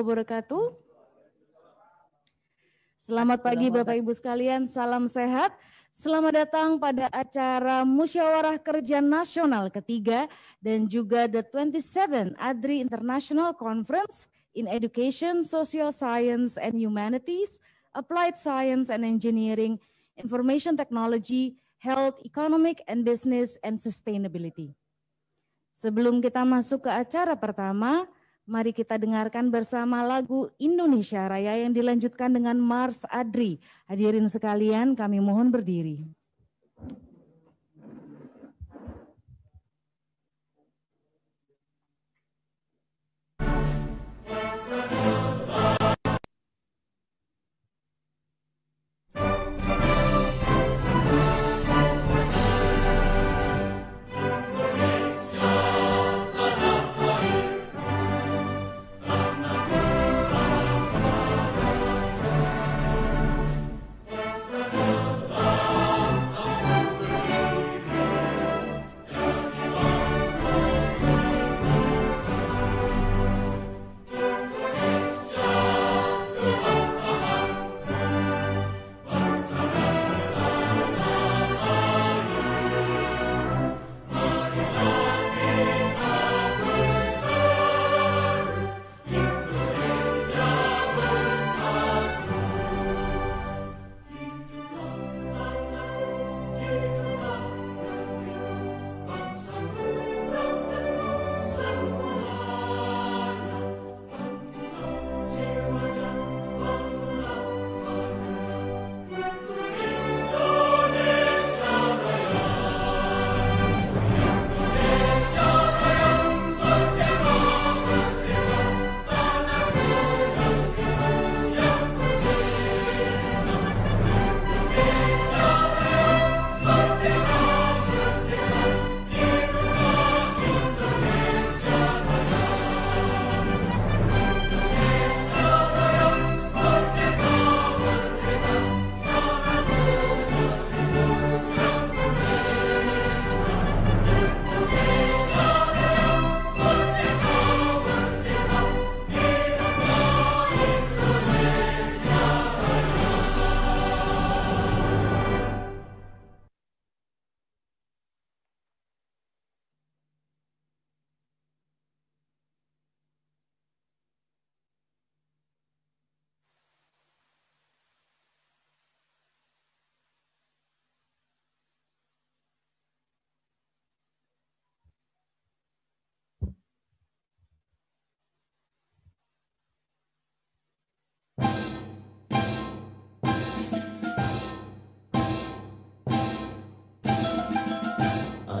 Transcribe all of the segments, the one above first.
wabarakatuh. Selamat pagi Bapak Ibu sekalian, salam sehat. Selamat datang pada acara Musyawarah Kerja Nasional ketiga dan juga the 27th ADRI International Conference in Education, Social Science and Humanities, Applied Science and Engineering, Information Technology, Health, Economic and Business, and Sustainability. Sebelum kita masuk ke acara pertama, mari kita dengarkan bersama lagu Indonesia Raya yang dilanjutkan dengan Mars ADRI. Hadirin sekalian, kami mohon berdiri.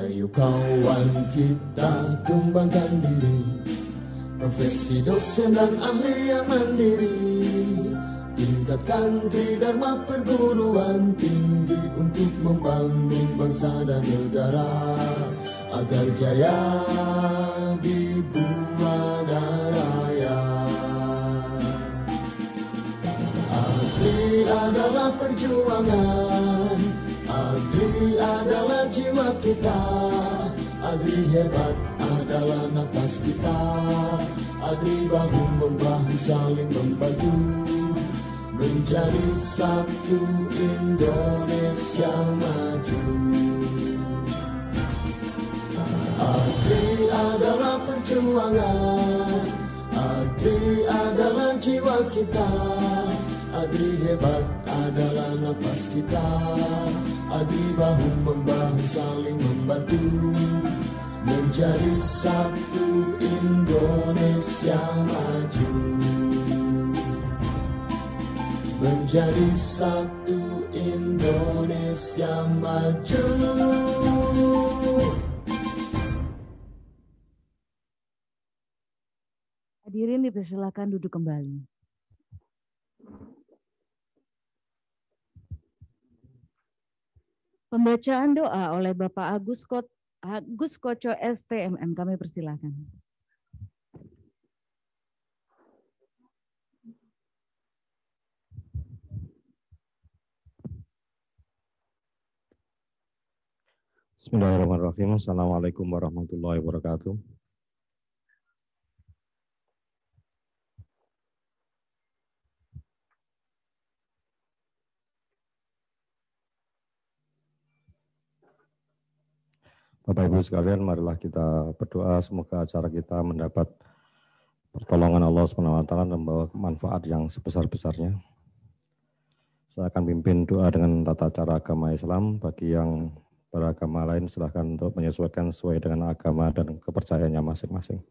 Ayo kawan kita kembangkan diri, profesi dosen dan ahli yang mandiri, tingkatkan tridharma perguruan tinggi untuk membangun bangsa dan negara agar jaya di buana raya. ADRI adalah perjuangan, ADRI adalah jiwa kita, ADRI hebat adalah nafas kita, ADRI bahu-membahu saling membantu, menjadi satu Indonesia maju. ADRI adalah perjuangan, ADRI adalah jiwa kita, ADRI hebat adalah nafas kita, ADRI bahu-membahu saling membantu, menjadi satu Indonesia maju. Menjadi satu Indonesia maju. Hadirin dipersilakan duduk kembali. Pembacaan doa oleh Bapak Agus Koco STMM, kami persilakan. Bismillahirrahmanirrahim. Assalamualaikum warahmatullahi wabarakatuh. Bapak Ibu sekalian, marilah kita berdoa semoga acara kita mendapat pertolongan Allah SWT dan membawa manfaat yang sebesar-besarnya. Saya akan pimpin doa dengan tata cara agama Islam. Bagi yang beragama lain silahkan untuk menyesuaikan sesuai dengan agama dan kepercayaannya masing-masing.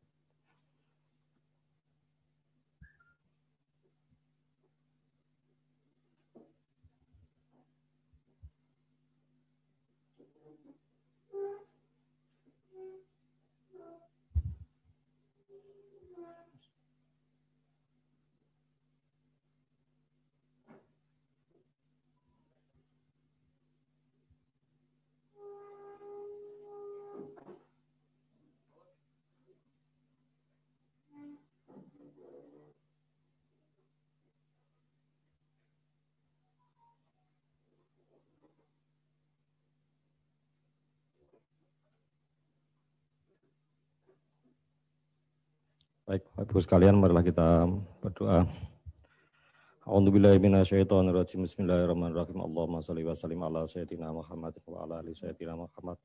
Baik, Bapak Ibu sekalian, marilah kita berdoa. A'udzubillahi minasyaitonirrajim. Bismillahirrahmanirrahim. Allahumma shalli wa sallim ala sayyidina Muhammad wa ala ali sayyidina Muhammad.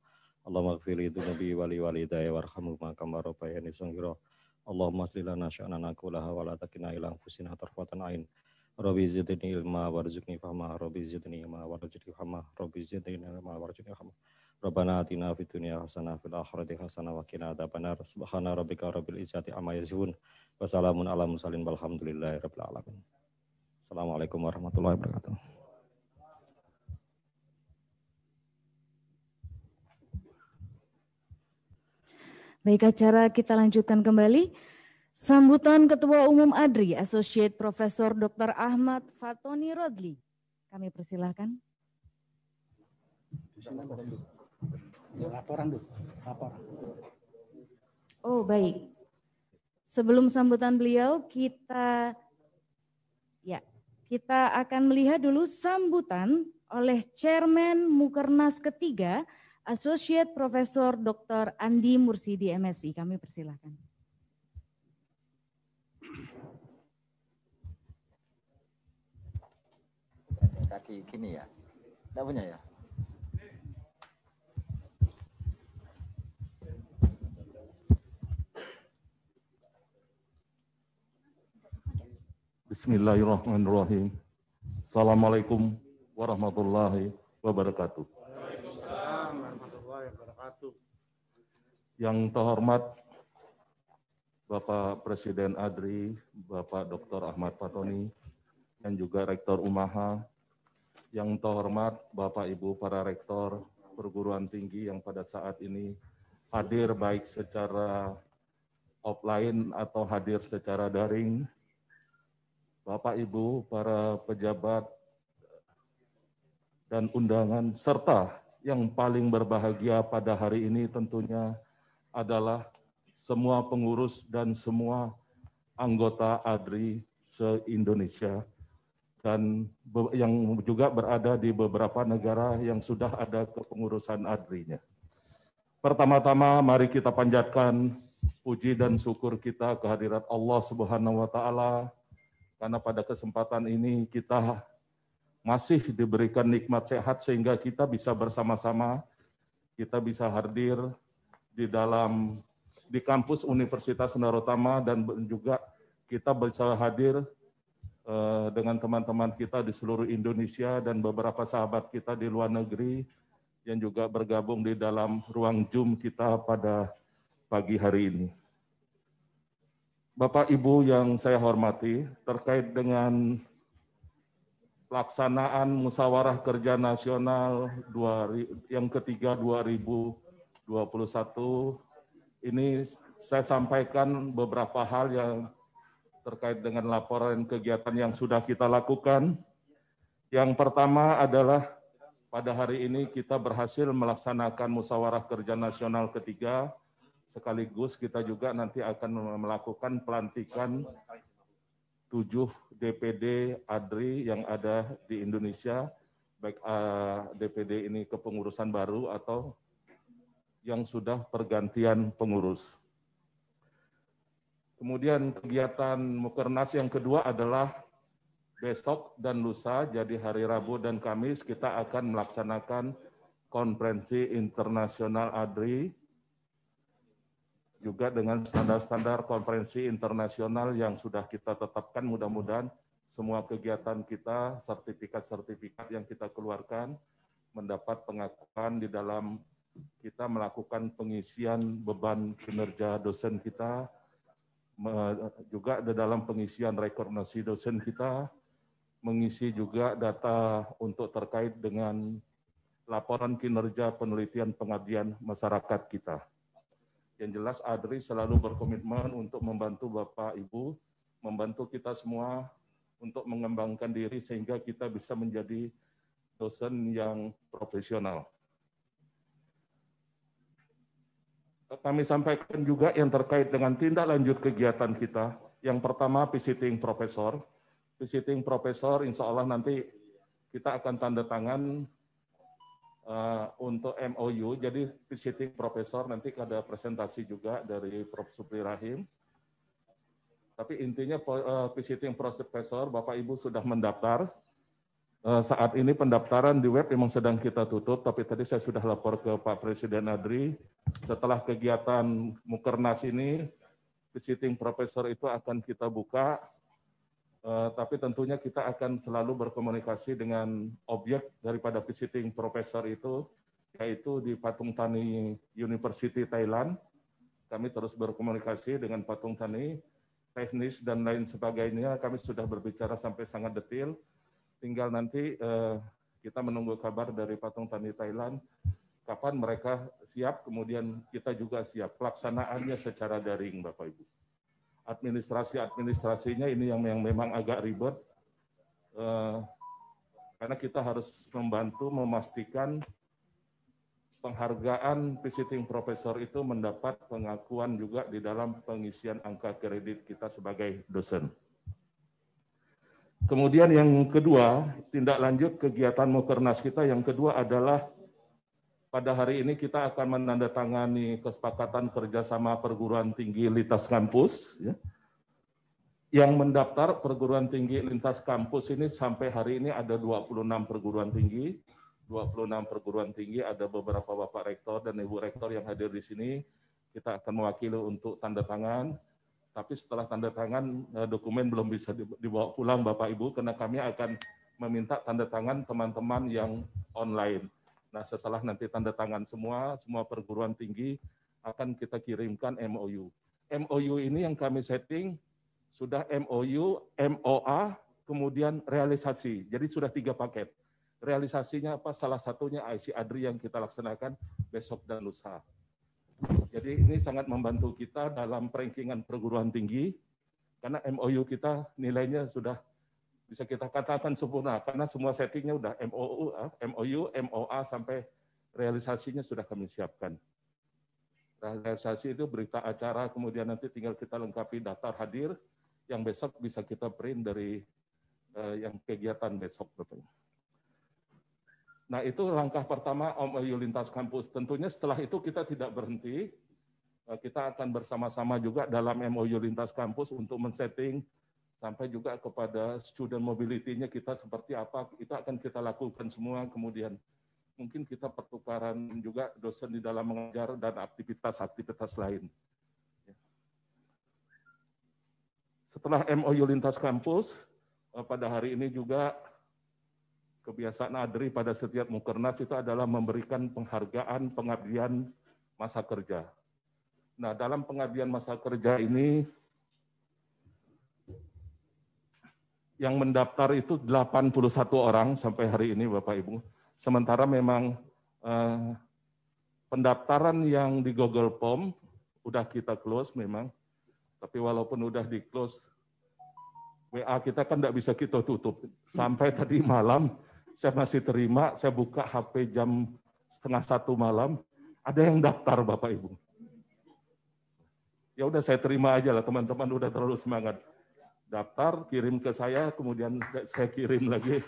Allahumma ighfir li dzunubi wa li walidayya warhamhuma kama rabbayani shaghira. Allahumma aslih lana sya'nana kullaha wa la takilna ila anfusina tarfatan ain. Rabbi zidni ilma warzuqni fahma. Rabbi zidni ilma warzuqni fahma. Rabbi zidni ilma warzuqni fahma. Rabbana atina fid dunya hasanah fil akhirati hasanah wa qina adzabannar. Subhana rabbika rabbil izzati amma yasifun wa salamun alal mursalin walhamdulillahi rabbil alamin. Assalamualaikum warahmatullahi wabarakatuh. Baik, acara kita lanjutkan kembali. Sambutan Ketua Umum ADRI, Associate Profesor Dr. Ahmad Fatoni Rodli. Kami persilahkan. Laporan dulu. Oh baik. Sebelum sambutan beliau, kita akan melihat dulu sambutan oleh Chairman Mukernas ketiga, Associate Profesor Dr. Andi Mursidi MSI. Kami persilahkan. Kaki gini ya? Tidak punya ya? Bismillahirrahmanirrahim. Assalamualaikum warahmatullahi wabarakatuh. Waalaikumsalam warahmatullahi wabarakatuh. Yang terhormat Bapak Presiden ADRI, Bapak Dr. Ahmad Fatoni, dan juga Rektor UMAHA. Yang terhormat Bapak Ibu para Rektor perguruan tinggi yang pada saat ini hadir baik secara offline atau hadir secara daring. Bapak, Ibu, para pejabat dan undangan, serta yang paling berbahagia pada hari ini tentunya adalah semua pengurus dan semua anggota ADRI se-Indonesia dan yang juga berada di beberapa negara yang sudah ada kepengurusan ADRI-nya. Pertama-tama mari kita panjatkan puji dan syukur kita kehadirat Allah Subhanahu wa Ta'ala, karena pada kesempatan ini kita masih diberikan nikmat sehat sehingga kita bisa bersama-sama, kita bisa hadir di kampus Universitas Narotama dan juga kita bisa hadir dengan teman-teman kita di seluruh Indonesia dan beberapa sahabat kita di luar negeri yang juga bergabung di dalam ruang Zoom kita pada pagi hari ini. Bapak Ibu yang saya hormati, terkait dengan pelaksanaan Musyawarah Kerja Nasional yang ketiga 2021, ini saya sampaikan beberapa hal yang terkait dengan laporan kegiatan yang sudah kita lakukan. Yang pertama adalah pada hari ini kita berhasil melaksanakan Musyawarah Kerja Nasional ketiga, sekaligus kita juga nanti akan melakukan pelantikan 7 DPD ADRI yang ada di Indonesia, baik DPD ini kepengurusan baru atau yang sudah pergantian pengurus. Kemudian kegiatan Mukernas yang kedua adalah besok dan lusa, jadi hari Rabu dan Kamis kita akan melaksanakan konferensi internasional ADRI, juga dengan standar-standar konferensi internasional yang sudah kita tetapkan. Mudah-mudahan semua kegiatan kita, sertifikat-sertifikat yang kita keluarkan mendapat pengakuan di dalam kita melakukan pengisian beban kinerja dosen kita, juga di dalam pengisian rekomendasi dosen kita, mengisi juga data untuk terkait dengan laporan kinerja penelitian pengabdian masyarakat kita. Yang jelas ADRI selalu berkomitmen untuk membantu Bapak Ibu, membantu kita semua untuk mengembangkan diri sehingga kita bisa menjadi dosen yang profesional. Kami sampaikan juga yang terkait dengan tindak lanjut kegiatan kita. Yang pertama, visiting profesor. Visiting profesor, insya Allah nanti kita akan tanda tangan untuk MOU. Jadi visiting profesor nanti ada presentasi juga dari Prof. Supri Rahim. Tapi intinya visiting profesor, Bapak Ibu sudah mendaftar. Saat ini pendaftaran di web memang sedang kita tutup, tapi tadi saya sudah lapor ke Pak Presiden ADRI. Setelah kegiatan Mukernas ini, visiting profesor itu akan kita buka, tapi tentunya kita akan selalu berkomunikasi dengan objek daripada visiting profesor itu, yaitu di Patung Thani University Thailand. Kami terus berkomunikasi dengan Patung Thani, teknis dan lain sebagainya. Kami sudah berbicara sampai sangat detail. Tinggal nanti kita menunggu kabar dari Patung Thani Thailand, kapan mereka siap, kemudian kita juga siap. Pelaksanaannya secara daring, Bapak Ibu. Administrasinya ini yang memang agak ribet, karena kita harus membantu memastikan penghargaan visiting profesor itu mendapat pengakuan juga di dalam pengisian angka kredit kita sebagai dosen. Kemudian yang kedua, tindak lanjut kegiatan Mukernas kita yang kedua adalah pada hari ini kita akan menandatangani kesepakatan kerjasama perguruan tinggi lintas kampus. Ya. Yang mendaftar perguruan tinggi lintas kampus ini sampai hari ini ada 26 perguruan tinggi. 26 perguruan tinggi, ada beberapa Bapak Rektor dan Ibu Rektor yang hadir di sini. Kita akan mewakili untuk tanda tangan. Tapi setelah tanda tangan, dokumen belum bisa dibawa pulang Bapak Ibu, karena kami akan meminta tanda tangan teman-teman yang online. Nah, setelah nanti tanda tangan semua perguruan tinggi akan kita kirimkan MOU. MOU ini yang kami setting sudah MOU, MOA, kemudian realisasi. Jadi sudah 3 paket. Realisasinya apa? Salah satunya IC ADRI yang kita laksanakan besok dan lusa. Jadi ini sangat membantu kita dalam rankingan perguruan tinggi, karena MOU kita nilainya sudah bisa kita katakan sempurna, karena semua settingnya udah MOU, MOA sampai realisasinya sudah kami siapkan. Realisasi itu berita acara, kemudian nanti tinggal kita lengkapi daftar hadir, yang besok bisa kita print dari yang kegiatan besok. Nah itu langkah pertama MOU lintas kampus. Tentunya setelah itu kita tidak berhenti, kita akan bersama-sama juga dalam MOU lintas kampus untuk men-setting sampai juga kepada student mobility-nya kita seperti apa, itu akan kita lakukan semua. Kemudian mungkin kita pertukaran juga dosen di dalam mengajar dan aktivitas-aktivitas lain. Setelah MOU lintas kampus, pada hari ini juga kebiasaan ADRI pada setiap Mukernas itu adalah memberikan penghargaan pengabdian masa kerja. Nah, dalam pengabdian masa kerja ini, yang mendaftar itu 81 orang sampai hari ini, Bapak Ibu. Sementara memang pendaftaran yang di Google Form udah kita close memang, tapi walaupun udah di close, WA kita kan nggak bisa kita tutup. Sampai tadi malam saya masih terima, saya buka HP jam 12:30 malam, ada yang daftar Bapak Ibu. Ya udah saya terima aja lah, teman-teman udah terlalu semangat. Daftar, kirim ke saya, kemudian saya kirim lagi.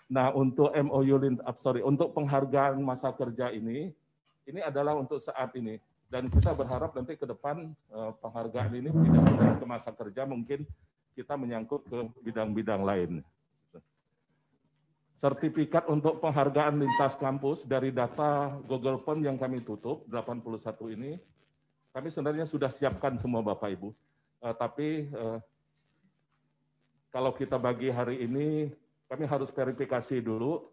Nah, untuk untuk penghargaan masa kerja ini adalah untuk saat ini. Dan kita berharap nanti ke depan penghargaan ini tidak hanya ke masa kerja, mungkin kita menyangkut ke bidang-bidang lain. sertifikat untuk penghargaan lintas kampus dari data Google Form yang kami tutup, 81 ini, kami sebenarnya sudah siapkan semua Bapak Ibu. Tapi kalau kita bagi hari ini, kami harus verifikasi dulu,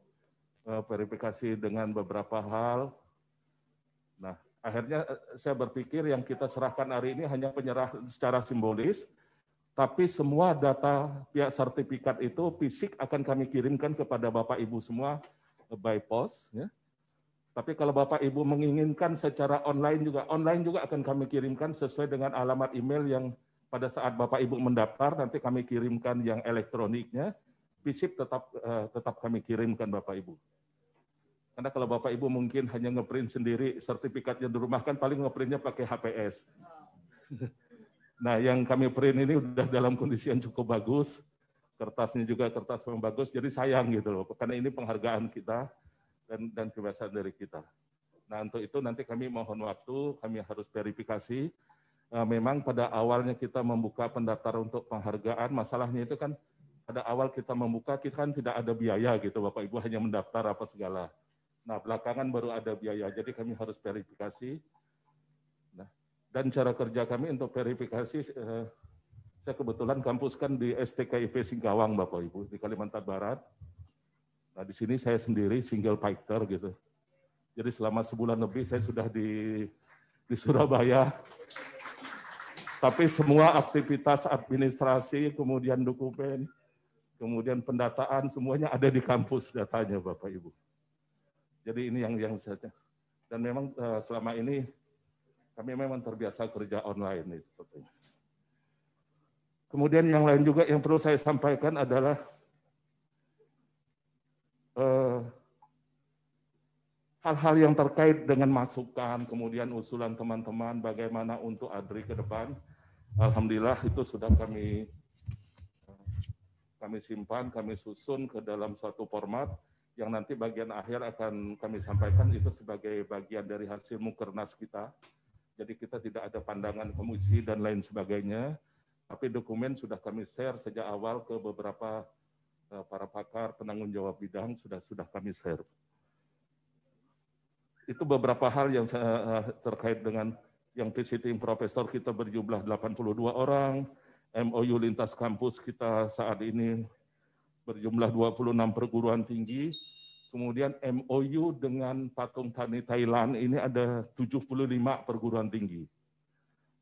verifikasi dengan beberapa hal. Nah, akhirnya saya berpikir yang kita serahkan hari ini hanya penyerahan secara simbolis, tapi semua data pihak sertifikat itu fisik akan kami kirimkan kepada Bapak Ibu semua by post. Ya. Tapi kalau Bapak Ibu menginginkan secara online juga akan kami kirimkan sesuai dengan alamat email yang pada saat Bapak Ibu mendaftar, nanti kami kirimkan yang elektroniknya, fisik tetap kami kirimkan Bapak Ibu. Karena kalau Bapak Ibu mungkin hanya ngeprint sendiri sertifikatnya di rumah, kan paling ngeprintnya pakai HPS. Nah, yang kami print ini udah dalam kondisi yang cukup bagus, kertasnya juga kertas yang bagus, jadi sayang gitu loh, karena ini penghargaan kita dan kebiasaan dari kita. Nah, untuk itu nanti kami mohon waktu, kami harus verifikasi. Memang pada awalnya kita membuka pendaftaran untuk penghargaan, masalahnya itu kan pada awal kita membuka, kita kan tidak ada biaya gitu, Bapak Ibu hanya mendaftar apa segala. Nah, belakangan baru ada biaya, jadi kami harus verifikasi. Nah, dan cara kerja kami untuk verifikasi, saya kebetulan kampus kan di STKIP Singkawang, Bapak Ibu, di Kalimantan Barat. Nah, di sini saya sendiri single fighter gitu. Jadi selama sebulan lebih saya sudah di Surabaya. Tapi semua aktivitas administrasi, kemudian dokumen, kemudian pendataan, semuanya ada di kampus datanya, Bapak Ibu. Jadi ini yang saja. Dan memang selama ini kami memang terbiasa kerja online. Kemudian yang lain juga yang perlu saya sampaikan adalah hal-hal yang terkait dengan masukan, kemudian usulan teman-teman bagaimana untuk ADRI ke depan. Alhamdulillah itu sudah kami simpan, kami susun ke dalam suatu format yang nanti bagian akhir akan kami sampaikan itu sebagai bagian dari hasil mukernas kita. Jadi kita tidak ada pandangan komisi dan lain sebagainya, tapi dokumen sudah kami share sejak awal ke beberapa para pakar penanggung jawab bidang sudah kami share. Itu beberapa hal yang terkait dengan yang visiting profesor kita berjumlah 82 orang, MOU lintas kampus kita saat ini berjumlah 26 perguruan tinggi, kemudian MOU dengan Patung Tani Thailand ini ada 75 perguruan tinggi.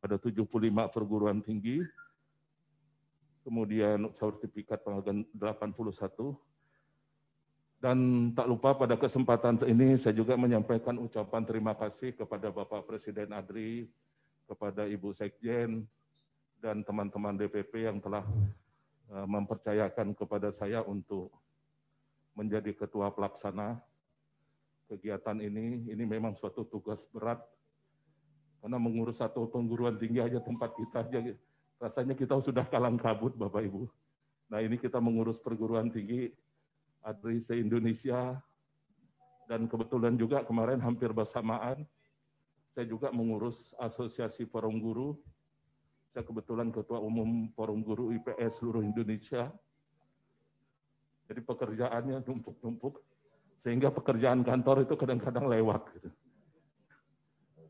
Ada 75 perguruan tinggi, kemudian sertifikat penghargaan 81. Dan tak lupa pada kesempatan ini saya juga menyampaikan ucapan terima kasih kepada Bapak Presiden ADRI, kepada Ibu Sekjen, dan teman-teman DPP yang telah mempercayakan kepada saya untuk menjadi ketua pelaksana kegiatan ini. Ini memang suatu tugas berat, karena mengurus satu perguruan tinggi aja tempat kita aja, rasanya kita sudah kalang kabut Bapak Ibu. Nah ini kita mengurus perguruan tinggi ADRI se-Indonesia, dan kebetulan juga kemarin hampir bersamaan, saya juga mengurus Asosiasi Forum Guru. Saya kebetulan Ketua Umum Forum Guru IPS seluruh Indonesia. Jadi pekerjaannya numpuk-numpuk, sehingga pekerjaan kantor itu kadang-kadang lewat. Gitu.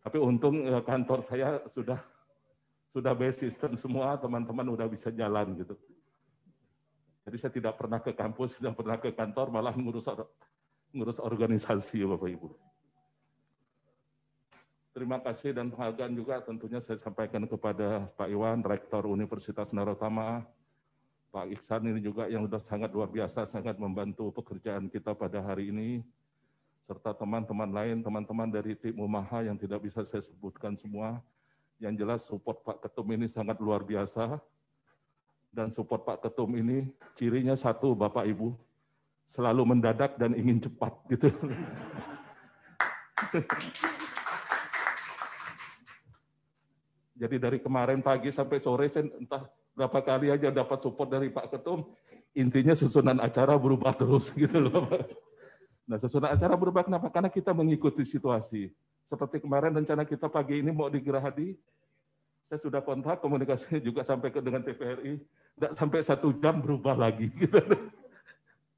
Tapi untung kantor saya sudah base system semua, teman-teman udah bisa jalan gitu. Jadi saya tidak pernah ke kampus, tidak pernah ke kantor, malah ngurus organisasi Bapak Ibu. Terima kasih dan penghargaan juga tentunya saya sampaikan kepada Pak Iwan, Rektor Universitas Narotama, Pak Iksan ini juga yang sudah sangat luar biasa, sangat membantu pekerjaan kita pada hari ini, serta teman-teman lain, teman-teman dari tim Umaha yang tidak bisa saya sebutkan semua. Yang jelas support Pak Ketum ini sangat luar biasa, dan support Pak Ketum ini cirinya satu Bapak Ibu, selalu mendadak dan ingin cepat gitu. Jadi dari kemarin pagi sampai sore saya entah berapa kali aja dapat support dari Pak Ketum, intinya susunan acara berubah terus gitu loh. Nah susunan acara berubah kenapa? Karena kita mengikuti situasi. Seperti kemarin rencana kita pagi ini mau di Gerahadi, saya sudah kontak komunikasinya juga sampai dengan TVRI, tidak sampai 1 jam berubah lagi. Gitu.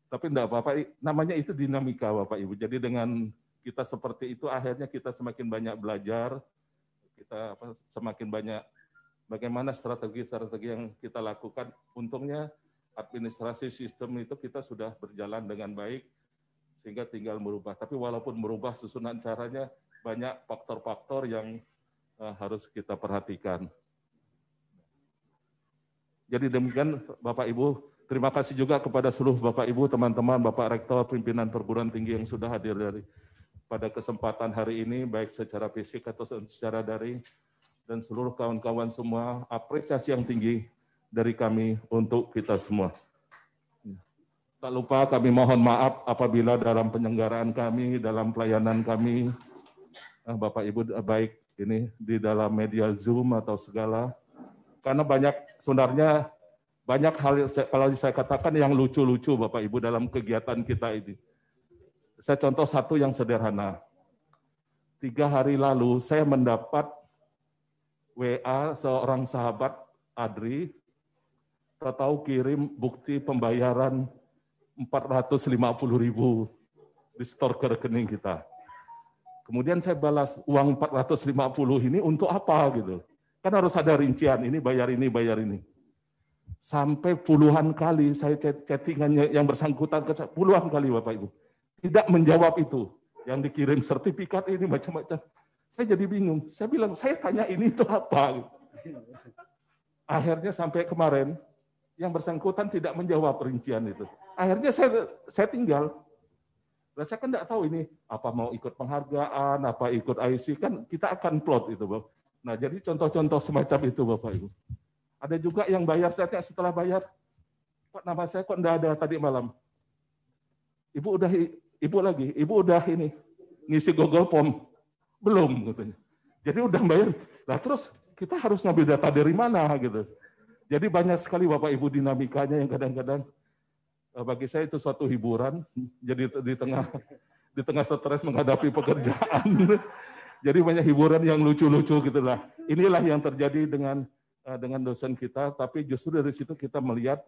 Tapi enggak Bapak, namanya itu dinamika Bapak Ibu. Jadi dengan kita seperti itu akhirnya kita semakin banyak belajar, kita semakin banyak bagaimana strategi-strategi yang kita lakukan. Untungnya administrasi sistem itu kita sudah berjalan dengan baik sehingga tinggal merubah. Tapi walaupun merubah susunan caranya banyak faktor-faktor yang harus kita perhatikan. Jadi demikian Bapak Ibu, terima kasih juga kepada seluruh Bapak Ibu, teman-teman, Bapak Rektor, pimpinan perguruan tinggi yang sudah hadir pada kesempatan hari ini, baik secara fisik atau secara daring, dan seluruh kawan-kawan semua, apresiasi yang tinggi dari kami untuk kita semua. Tak lupa kami mohon maaf apabila dalam penyelenggaraan kami, dalam pelayanan kami, Bapak Ibu baik ini di dalam media Zoom atau segala, karena sebenarnya banyak hal kalau saya katakan yang lucu-lucu Bapak Ibu dalam kegiatan kita ini. Saya contoh satu yang sederhana. 3 hari lalu saya mendapat WA seorang sahabat Adri, tahu kirim bukti pembayaran 450.000 di store ke rekening kita. Kemudian saya balas, uang 450 ini untuk apa gitu. Kan harus ada rincian, ini bayar ini, bayar ini. Sampai puluhan kali saya chattingan yang bersangkutan, puluhan kali Bapak Ibu. Tidak menjawab itu. Yang dikirim sertifikat ini macam-macam. Saya jadi bingung. Saya bilang, saya tanya ini itu apa? Akhirnya sampai kemarin, yang bersangkutan tidak menjawab rincian itu. Akhirnya saya tinggal. Saya kan tidak tahu ini apa mau ikut penghargaan, apa ikut IC, kan kita akan plot itu, Bapak. Nah, jadi contoh-contoh semacam itu, Bapak Ibu. Ada juga yang bayar saatnya setelah bayar, Pak nama saya kok enggak ada tadi malam. Ibu udah ini ngisi Google Form belum katanya. Jadi udah bayar. Nah terus kita harus ngambil data dari mana gitu. Jadi banyak sekali Bapak Ibu dinamikanya yang kadang-kadang bagi saya itu suatu hiburan. Jadi di tengah stres menghadapi pekerjaan. Jadi banyak hiburan yang lucu-lucu gitulah. Inilah yang terjadi dengan dosen kita, tapi justru dari situ kita melihat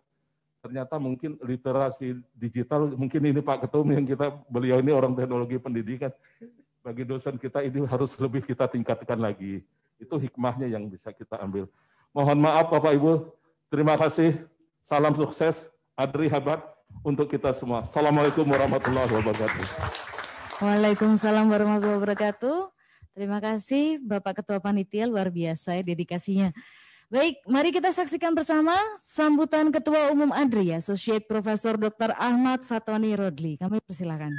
ternyata mungkin literasi digital, mungkin ini Pak Ketum yang beliau ini orang teknologi pendidikan, bagi dosen kita ini harus lebih kita tingkatkan lagi. Itu hikmahnya yang bisa kita ambil. Mohon maaf Bapak Ibu, terima kasih, salam sukses, Adri hebat untuk kita semua. Assalamualaikum warahmatullahi wabarakatuh. Waalaikumsalam warahmatullahi wabarakatuh. Terima kasih Bapak Ketua Panitia, luar biasa ya dedikasinya. Baik, mari kita saksikan bersama sambutan Ketua Umum ADRI, Associate Profesor Dr. Ahmad Fatoni Rodli. Kami persilakan.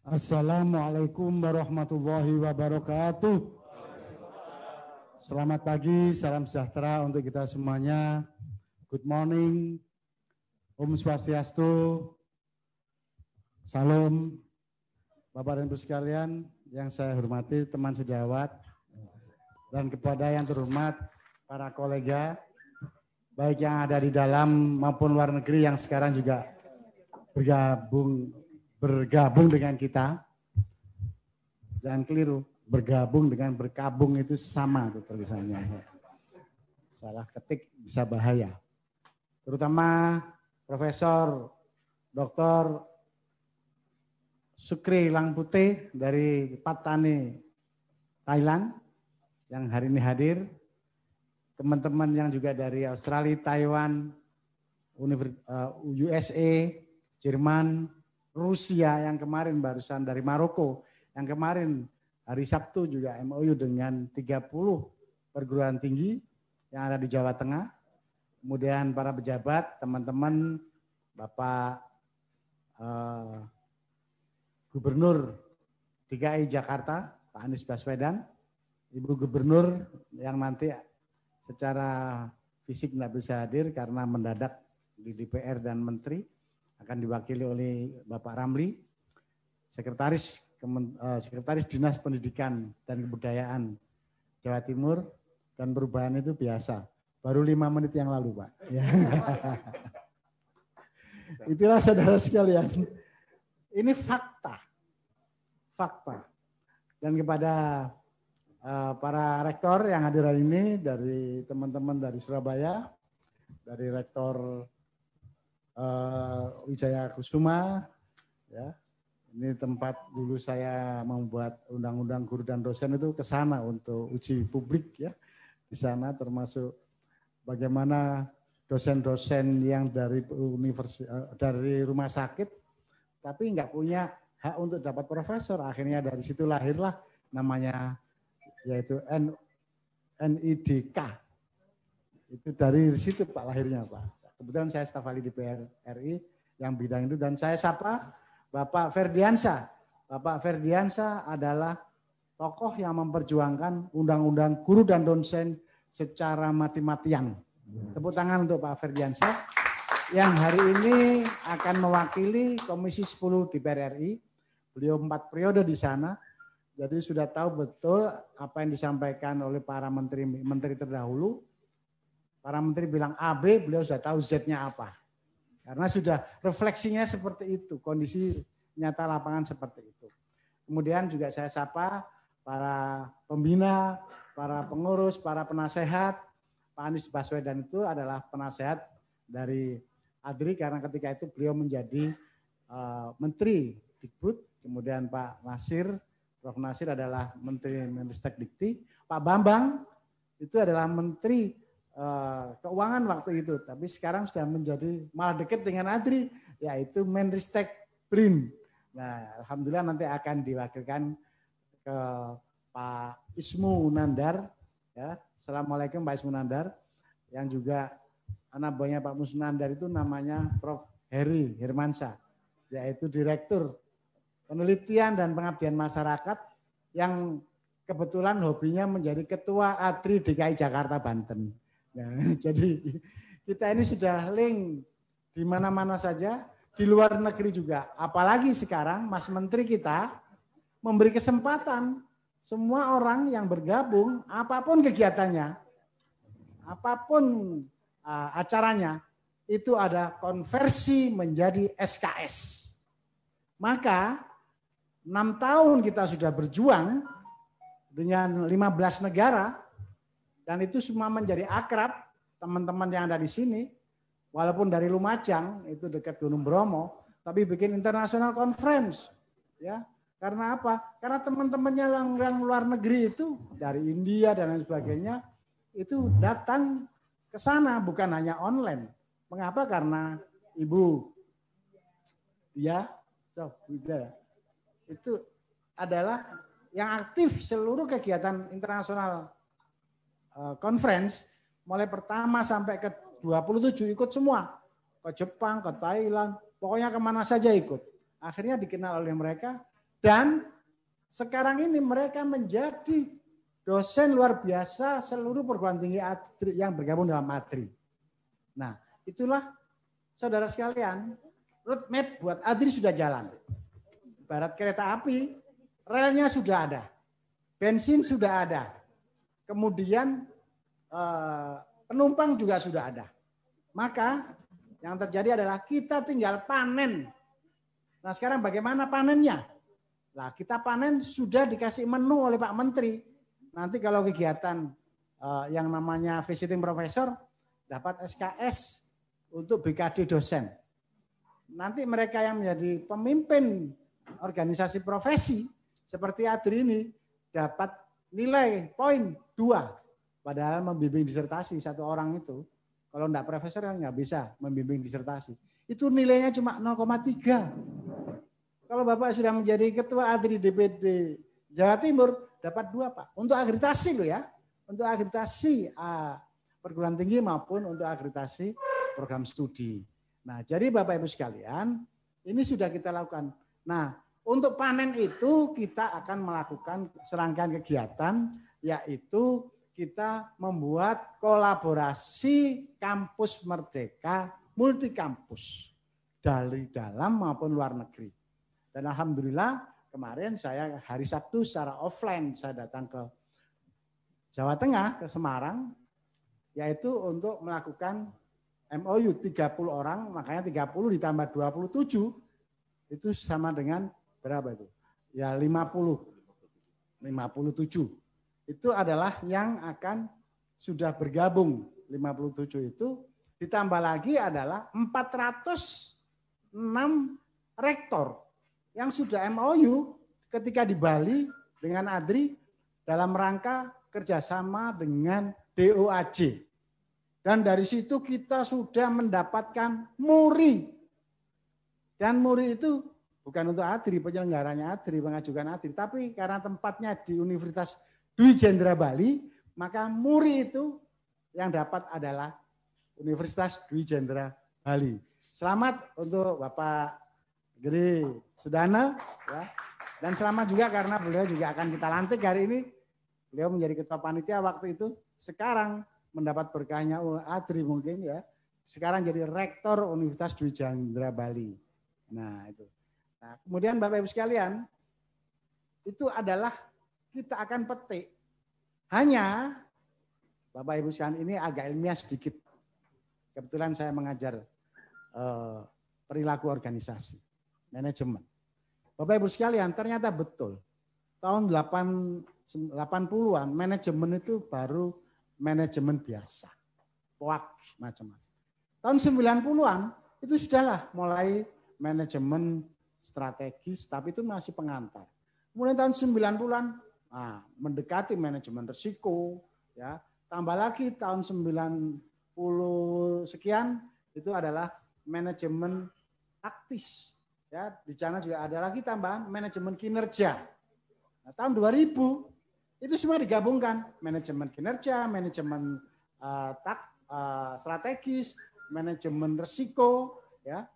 Assalamualaikum warahmatullahi wabarakatuh. Selamat pagi, salam sejahtera untuk kita semuanya. Good morning, Om Swastiastu. Salam, Bapak dan Ibu sekalian yang saya hormati, teman sejawat, dan kepada yang terhormat para kolega, baik yang ada di dalam maupun luar negeri yang sekarang juga bergabung dengan kita. Jangan keliru, bergabung dengan berkabung itu sama tuh tulisannya. Salah ketik bisa bahaya. Terutama Profesor Dr. Sukri Langputih dari Patani, Thailand, yang hari ini hadir. Teman-teman yang juga dari Australia, Taiwan, USA, Jerman, Rusia yang kemarin barusan dari Maroko, yang kemarin hari Sabtu juga MOU dengan 30 perguruan tinggi yang ada di Jawa Tengah. Kemudian para pejabat, teman-teman, Bapak Gubernur DKI Jakarta, Pak Anies Baswedan, Ibu Gubernur yang nanti secara fisik tidak bisa hadir karena mendadak di DPR dan Menteri, akan diwakili oleh Bapak Ramli, Sekretaris Dinas Pendidikan dan Kebudayaan Jawa Timur, dan perubahan itu biasa. Baru 5 menit yang lalu, Pak. Ya. Itulah saudara sekalian. Ini fakta. Dan kepada para rektor yang hadir hari ini dari teman-teman dari Surabaya, dari Rektor Wijaya Kusuma, ya. Ini tempat dulu saya membuat undang-undang guru dan dosen itu ke sana untuk uji publik ya. Di sana termasuk bagaimana dosen-dosen yang dari dari rumah sakit tapi nggak punya hak untuk dapat profesor. Akhirnya dari situ lahirlah namanya yaitu NIDK. Itu dari situ Pak lahirnya Pak. Kebetulan saya staf ahli DPR RI yang bidang itu dan saya sapa Bapak Ferdiansyah. Bapak Ferdiansyah adalah tokoh yang memperjuangkan undang-undang guru dan dosen secara mati-matian. Tepuk tangan untuk Pak Ferdiansyah yang hari ini akan mewakili Komisi 10 DPR RI. Beliau 4 periode di sana. Jadi sudah tahu betul apa yang disampaikan oleh para menteri terdahulu. Para menteri bilang A, B, beliau sudah tahu Z-nya apa. Karena sudah refleksinya seperti itu, kondisi nyata lapangan seperti itu. Kemudian juga saya sapa para pembina, para pengurus, para penasehat. Pak Anies Baswedan itu adalah penasehat dari ADRI karena ketika itu beliau menjadi Menteri Dikbud. Kemudian Pak Nasir, Prof. Nasir adalah Menteri Menristek Dikti. Pak Bambang itu adalah Menteri Keuangan waktu itu, tapi sekarang sudah menjadi malah dekat dengan ADRI, yaitu Menristek BRIN. Nah, alhamdulillah nanti akan diwakilkan ke Pak Ismu Nandar. Ya, Assalamualaikum Pak Ismu Nandar, yang juga anak buahnya Pak Ismu Nandar itu namanya Prof. Heri Hermansyah, yaitu Direktur Penelitian dan Pengabdian Masyarakat yang kebetulan hobinya menjadi Ketua ADRI DKI Jakarta Banten. Nah, jadi kita ini sudah link di mana-mana saja, di luar negeri juga. Apalagi sekarang Mas Menteri kita memberi kesempatan semua orang yang bergabung, apapun kegiatannya, apapun acaranya, itu ada konversi menjadi SKS. Maka 6 tahun kita sudah berjuang dengan 15 negara, dan itu semua menjadi akrab, teman-teman yang ada di sini, walaupun dari Lumajang, itu dekat Gunung Bromo, tapi bikin international conference. Ya, karena apa? Karena teman-temannya yang luar negeri itu, dari India dan lain sebagainya, itu datang ke sana, bukan hanya online. Mengapa? Karena Ibu dia, itu adalah yang aktif seluruh kegiatan internasional conference, mulai pertama sampai ke 27 ikut semua. Ke Jepang, ke Thailand, pokoknya kemana saja ikut. Akhirnya dikenal oleh mereka dan sekarang ini mereka menjadi dosen luar biasa seluruh perguruan tinggi ADRI yang bergabung dalam ADRI. Nah, itulah saudara sekalian, roadmap buat ADRI sudah jalan. Ibarat kereta api, relnya sudah ada, bensin sudah ada, kemudian penumpang juga sudah ada. Maka yang terjadi adalah kita tinggal panen. Nah sekarang bagaimana panennya? Nah kita panen sudah dikasih menu oleh Pak Menteri. Nanti kalau kegiatan yang namanya visiting professor dapat SKS untuk BKD dosen. Nanti mereka yang menjadi pemimpin organisasi profesi seperti ADRI ini dapat nilai poin 2. Padahal membimbing disertasi satu orang itu, kalau enggak profesor kan nggak bisa membimbing disertasi. Itu nilainya cuma 0,3. Kalau Bapak sudah menjadi ketua ADRI DPD Jawa Timur, dapat 2 Pak. Untuk akreditasi loh ya. Untuk akreditasi perguruan tinggi maupun untuk akreditasi program studi. Nah jadi Bapak Ibu sekalian, ini sudah kita lakukan. Nah untuk panen itu kita akan melakukan serangkaian kegiatan, yaitu kita membuat kolaborasi kampus merdeka multi kampus dari dalam maupun luar negeri. Dan alhamdulillah kemarin saya hari Sabtu secara offline saya datang ke Jawa Tengah, ke Semarang, yaitu untuk melakukan MOU 30 orang, makanya 30 ditambah 27 itu sama dengan berapa itu? Ya 57. itu adalah yang akan sudah bergabung 57 itu, ditambah lagi adalah 406 rektor yang sudah MOU ketika di Bali dengan ADRI dalam rangka kerjasama dengan DOAJ. Dan dari situ kita sudah mendapatkan MURI. Dan MURI itu bukan untuk ADRI, penyelenggaranya ADRI, mengajukan ADRI. Tapi karena tempatnya di Universitas Dwi Jendra Bali, maka MURI itu yang dapat adalah Universitas Dwi Jendra Bali. Selamat untuk Bapak Giri Sudana. Ya. Dan selamat juga karena beliau juga akan kita lantik hari ini. Beliau menjadi ketua panitia waktu itu. Sekarang mendapat berkahnya ADRI mungkin ya. Sekarang jadi rektor Universitas Dwi Jendra Bali. Nah itu. Nah, kemudian Bapak Ibu sekalian, itu adalah kita akan petik. Hanya Bapak Ibu sekalian ini agak ilmiah sedikit. Kebetulan saya mengajar perilaku organisasi, manajemen. Bapak Ibu sekalian, ternyata betul. Tahun 80-an manajemen itu baru manajemen biasa. Poak macam-macam. Tahun 90-an itu sudahlah mulai manajemen strategis, tapi itu masih pengantar. Kemudian tahun 90-an mendekati manajemen risiko, ya. Tambah lagi tahun 90 sekian itu adalah manajemen taktis. Ya, di sana juga ada lagi tambahan manajemen kinerja. Nah, tahun 2000 itu semua digabungkan, manajemen kinerja, manajemen strategis, manajemen risiko, ya.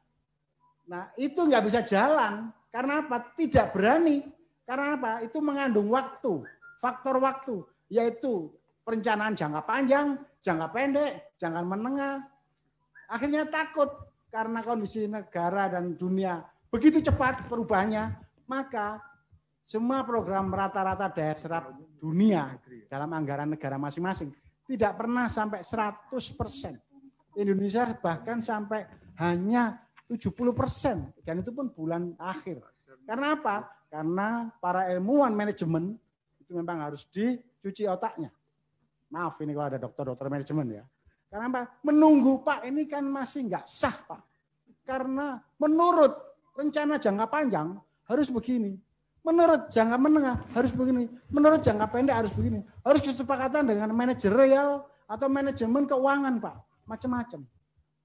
Nah, itu nggak bisa jalan karena apa? Tidak berani. Karena apa? Itu mengandung waktu, faktor waktu, yaitu perencanaan jangka panjang, jangka pendek, jangka menengah. Akhirnya takut karena kondisi negara dan dunia begitu cepat perubahannya, maka semua program rata-rata daya serap dunia dalam anggaran negara masing-masing tidak pernah sampai 100%. Indonesia bahkan sampai hanya 70%, dan itu pun bulan akhir. Karena apa? Karena para ilmuwan manajemen itu memang harus dicuci otaknya. Maaf ini kalau ada dokter manajemen ya. Karena apa? Menunggu Pak, ini kan masih nggak sah Pak. Karena menurut rencana jangka panjang harus begini. Menurut jangka menengah harus begini. Menurut jangka pendek harus begini. Harus kesepakatan dengan manajerial atau manajemen keuangan Pak. Macam-macam.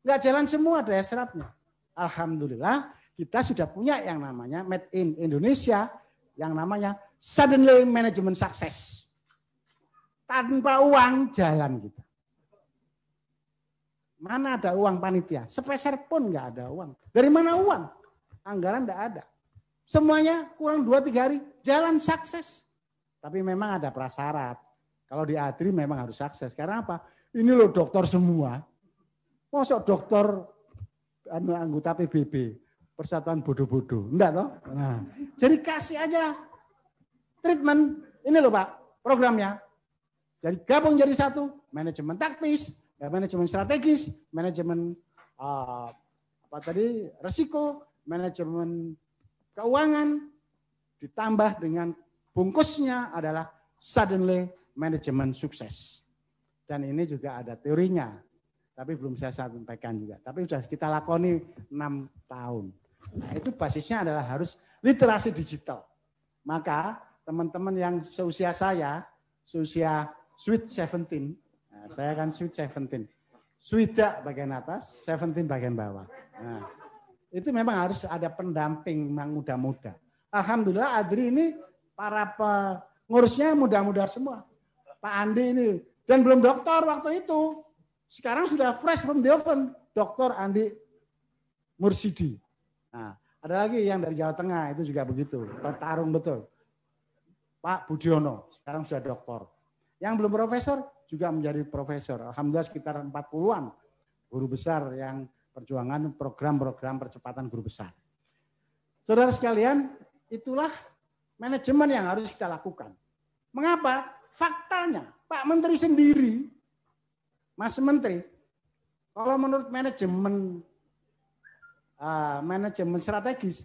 Nggak jalan semua daya serapnya. Alhamdulillah kita sudah punya yang namanya Made in Indonesia. Yang namanya Suddenly Management Success. Tanpa uang jalan kita. Mana ada uang panitia? Sepeser pun nggak ada uang. Dari mana uang? Anggaran nggak ada. Semuanya kurang 2-3 hari jalan sukses. Tapi memang ada prasyarat. Kalau di ADRI memang harus sukses. Karena apa? Ini loh dokter semua. Masuk dokter anggota PBB, Persatuan Bodoh-Bodoh. Enggak toh? Nah, jadi kasih aja treatment. Ini loh Pak, programnya. Jadi gabung jadi satu, manajemen taktis, manajemen strategis, manajemen risiko, manajemen keuangan, ditambah dengan bungkusnya adalah suddenly manajemen sukses. Dan ini juga ada teorinya, tapi belum saya sampaikan juga. Tapi sudah kita lakoni 6 tahun. Nah, itu basisnya adalah harus literasi digital. Maka teman-teman yang seusia saya, seusia Sweet 17, nah, saya kan Sweet 17. Sweetak bagian atas, 17 bagian bawah. Nah, itu memang harus ada pendamping yang muda-muda. Alhamdulillah ADRI ini para pengurusnya muda-muda semua. Pak Andi ini, dan belum doktor waktu itu. Sekarang sudah fresh from the oven, Dr. Andi Mursidi. Nah, ada lagi yang dari Jawa Tengah, itu juga begitu, petarung betul. Pak Budiono, sekarang sudah doktor. Yang belum profesor juga menjadi profesor. Alhamdulillah sekitar 40-an guru besar yang perjuangan program-program percepatan guru besar. Saudara sekalian, itulah manajemen yang harus kita lakukan. Mengapa? Faktanya, Pak Menteri sendiri, Mas Menteri, kalau menurut manajemen strategis,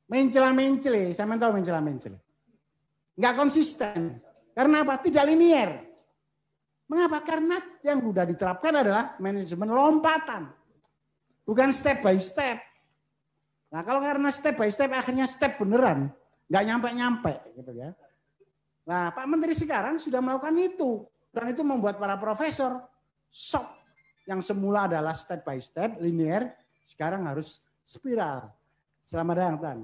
mencela-mencele, saya tahu mencela-mencele. Enggak konsisten. Karena apa? Tidak linier. Mengapa? Karena yang sudah diterapkan adalah manajemen lompatan. Bukan step by step. Nah kalau karena step by step akhirnya step beneran. Nggak nyampe-nyampe gitu ya. Nah Pak Menteri sekarang sudah melakukan itu. Dan itu membuat para profesor shock. Yang semula adalah step by step, linear, sekarang harus spiral. Selamat datang.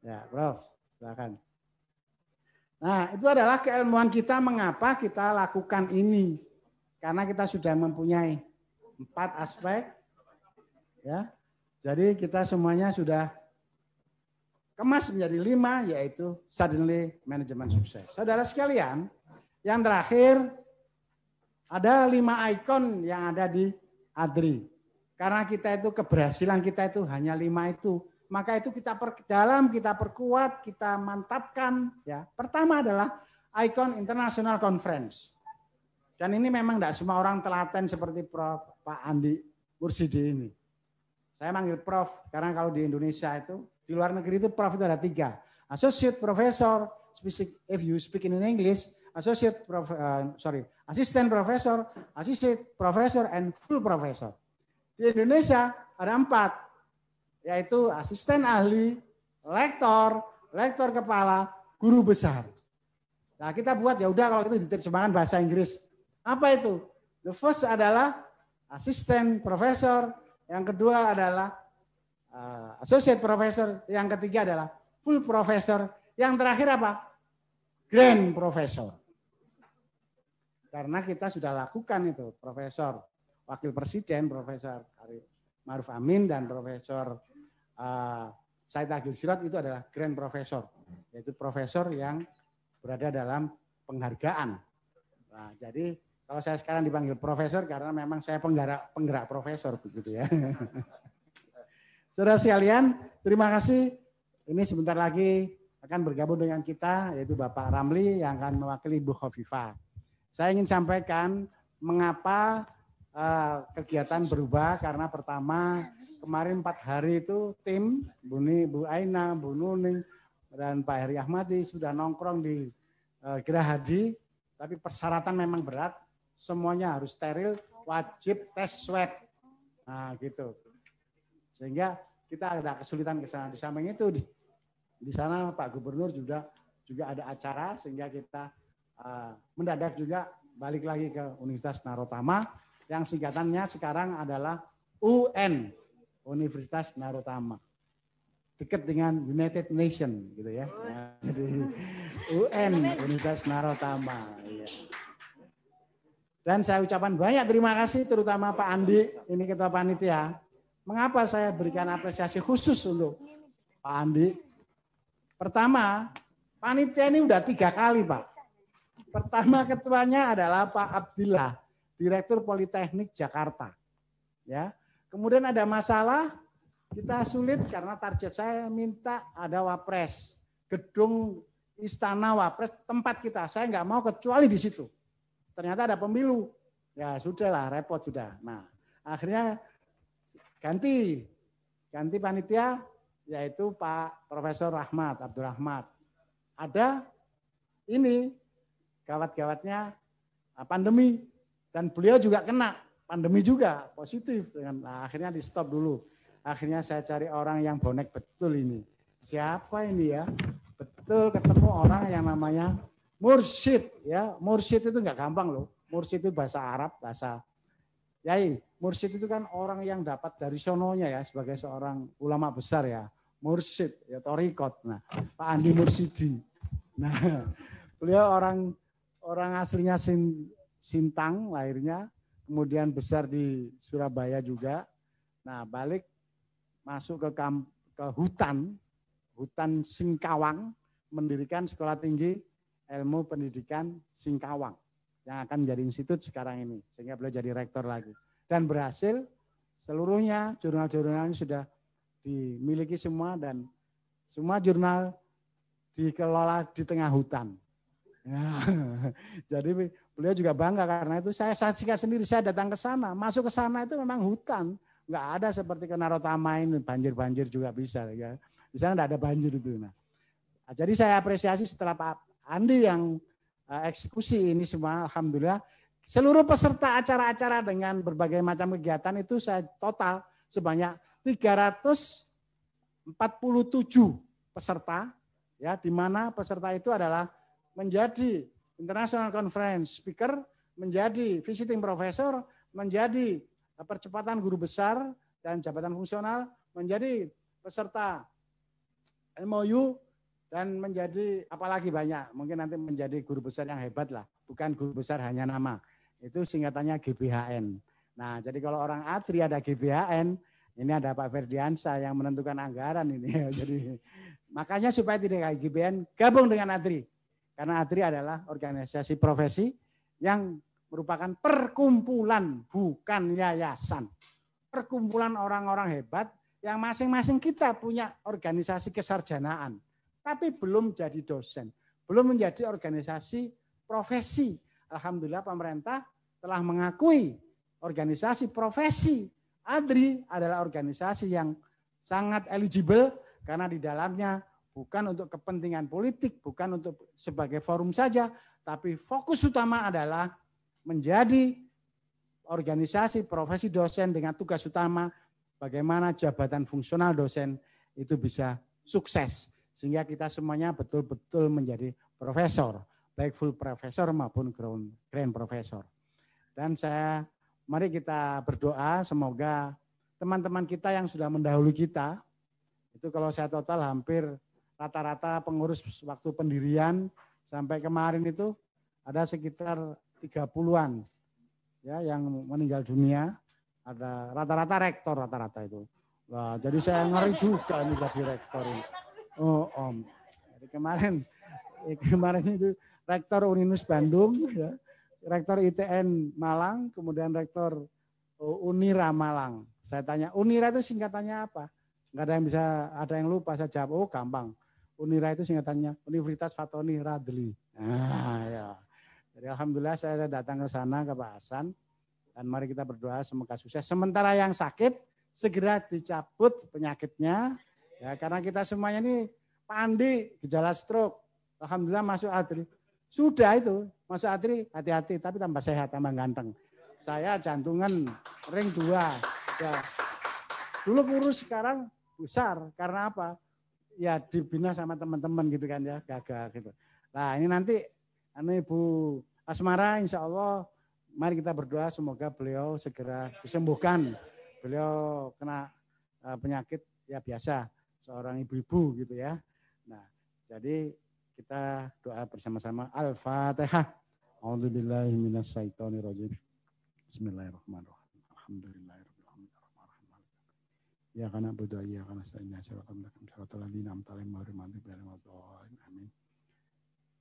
Ya Prof, silakan. Nah itu adalah keilmuan kita mengapa kita lakukan ini. Karena kita sudah mempunyai 4 aspek. Ya, jadi kita semuanya sudah kemas menjadi 5, yaitu suddenly manajemen sukses. Saudara sekalian, yang terakhir ada 5 ikon yang ada di ADRI. Karena kita itu keberhasilan kita itu hanya 5 itu, maka itu kita perdalam, kita perkuat, kita mantapkan. Ya, pertama adalah ikon International Conference. Dan ini memang tidak semua orang telaten seperti Prof. Pak Andi Mursidi ini. Saya manggil Prof. Karena kalau di Indonesia itu, di luar negeri itu Prof itu ada 3. Associate Professor, if you speak in English, Assistant Professor, Associate Professor, and Full Professor. Di Indonesia ada 4, yaitu asisten ahli, lektor, lektor kepala, guru besar. Nah kita buat ya udah kalau itu diterjemahkan bahasa Inggris. Apa itu? The first adalah asisten profesor, yang kedua adalah associate professor, yang ketiga adalah full professor, yang terakhir apa? Grand professor. Karena kita sudah lakukan itu, Profesor Wakil Presiden, Profesor Ma'ruf Amin dan Profesor Said Agil Sirot itu adalah grand professor, yaitu profesor yang berada dalam penghargaan. Nah, jadi kalau saya sekarang dipanggil profesor karena memang saya penggerak profesor begitu ya. Saudara sekalian, terima kasih. Ini sebentar lagi akan bergabung dengan kita yaitu Bapak Ramli yang akan mewakili Bu Khofifah. Saya ingin sampaikan mengapa kegiatan berubah karena pertama kemarin 4 hari itu tim Bu Aina, Bu Nuning dan Pak Heri Ahmadi sudah nongkrong di Geraha Haji, tapi persyaratan memang berat. Semuanya harus steril, wajib tes swab. Nah, gitu. Sehingga kita ada kesulitan ke sana. Di samping itu di sana Pak Gubernur juga ada acara sehingga kita mendadak juga balik lagi ke Universitas Narotama yang singkatannya sekarang adalah UN, Universitas Narotama. Dekat dengan United Nation gitu ya. Nah, jadi UN, Universitas Narotama. Ya. Dan saya ucapkan banyak terima kasih terutama Pak Andi, ini ketua panitia. Mengapa saya berikan apresiasi khusus untuk Pak Andi? Pertama, panitia ini udah 3 kali Pak. Pertama ketuanya adalah Pak Abdillah, Direktur Politeknik Jakarta. Ya. Kemudian ada masalah, kita sulit karena target saya minta ada Wapres. Gedung Istana Wapres tempat kita, saya nggak mau kecuali di situ. Ternyata ada pemilu, ya sudahlah repot sudah. Nah akhirnya ganti panitia yaitu Pak Profesor Rahmat Abdurrahmat. Ada ini gawat-gawatnya pandemi dan beliau juga kena pandemi juga positif. Nah, akhirnya di stop dulu. Akhirnya saya cari orang yang bonek betul ini. Siapa ini ya? Betul ketemu orang yang namanya Mursyid ya. Mursyid itu enggak gampang loh. Mursyid itu bahasa Arab, bahasa Yai. Mursyid itu kan orang yang dapat dari sononya ya sebagai seorang ulama besar ya. Mursyid ya Torikot. Nah, Pak Andi Mursidi. Nah, beliau orang aslinya Sintang lahirnya, kemudian besar di Surabaya juga. Nah, balik masuk ke hutan Singkawang, mendirikan sekolah tinggi ilmu pendidikan Singkawang yang akan menjadi institut sekarang ini, sehingga beliau jadi rektor lagi. Dan berhasil seluruhnya jurnal-jurnalnya sudah dimiliki semua dan semua jurnal dikelola di tengah hutan. Ya, jadi beliau juga bangga karena itu saya saksikan sendiri, saya datang ke sana, masuk ke sana itu memang hutan, nggak ada seperti ke Narotama ini banjir juga bisa ya. Di sana nggak ada banjir itu. Nah, jadi saya apresiasi setelah Pak Andi yang eksekusi ini semua, alhamdulillah. Seluruh peserta acara-acara dengan berbagai macam kegiatan itu saya total sebanyak 347 peserta, ya, di mana peserta itu adalah menjadi international conference speaker, menjadi visiting professor, menjadi percepatan guru besar dan jabatan fungsional, menjadi peserta MOU, dan menjadi apalagi banyak, mungkin nanti menjadi guru besar yang hebat lah, bukan guru besar hanya nama, itu singkatannya GBHN. Nah, jadi kalau orang ADRI ada GBHN, ini ada Pak Ferdiansyah yang menentukan anggaran ini. Jadi makanya supaya tidak kayak GBHN, gabung dengan ADRI, karena ADRI adalah organisasi profesi yang merupakan perkumpulan, bukan yayasan. Perkumpulan orang-orang hebat yang masing-masing kita punya organisasi kesarjanaan, tapi belum jadi dosen, belum menjadi organisasi profesi. Alhamdulillah pemerintah telah mengakui organisasi profesi ADRI adalah organisasi yang sangat eligible karena di dalamnya bukan untuk kepentingan politik, bukan untuk sebagai forum saja, tapi fokus utama adalah menjadi organisasi profesi dosen dengan tugas utama bagaimana jabatan fungsional dosen itu bisa sukses. Sehingga kita semuanya betul-betul menjadi profesor, baik full profesor maupun grand profesor. Dan mari kita berdoa semoga teman-teman kita yang sudah mendahului kita, itu kalau saya total hampir rata-rata pengurus waktu pendirian sampai kemarin itu ada sekitar 30-an ya yang meninggal dunia, ada rata-rata rektor rata-rata itu. Wah, jadi saya ngeri juga ini jadi rektor ini. Oh, Om. Jadi kemarin itu rektor Uninus Bandung, ya, rektor ITN Malang, kemudian rektor Unira Malang. Saya tanya, Unira itu singkatannya apa? Enggak ada yang bisa, ada yang lupa, saya jawab, oh gampang. Unira itu singkatannya Universitas Fatoni Radli. Nah, ya. Jadi alhamdulillah saya datang ke sana ke Pak Hasan, dan mari kita berdoa semoga sukses. Sementara yang sakit segera dicabut penyakitnya, ya, karena kita semuanya ini Pak Andi gejala stroke, alhamdulillah masuk ADRI. Sudah itu masuk ADRI, hati-hati tapi tambah sehat, tambah ganteng. Saya jantungan ring 2. Ya. Dulu kurus, sekarang besar. Karena apa? Ya dibina sama teman-teman gitu kan ya, gagah gitu. Nah ini nanti Ibu Asmara insya Allah mari kita berdoa semoga beliau segera disembuhkan. Beliau kena penyakit ya biasa, seorang ibu-ibu gitu ya. Nah jadi kita doa bersama-sama. Al-Fatihah. A'udzubillahi minasyaitonirrajim. Bismillahirrahmanirrahim. Alhamdulillahirabbil alamin. Ya kana budu ya kana nasta'in siratal ladzina an'amta 'alaihim ghairil maghdubi 'alaihim waladdallin. Amin.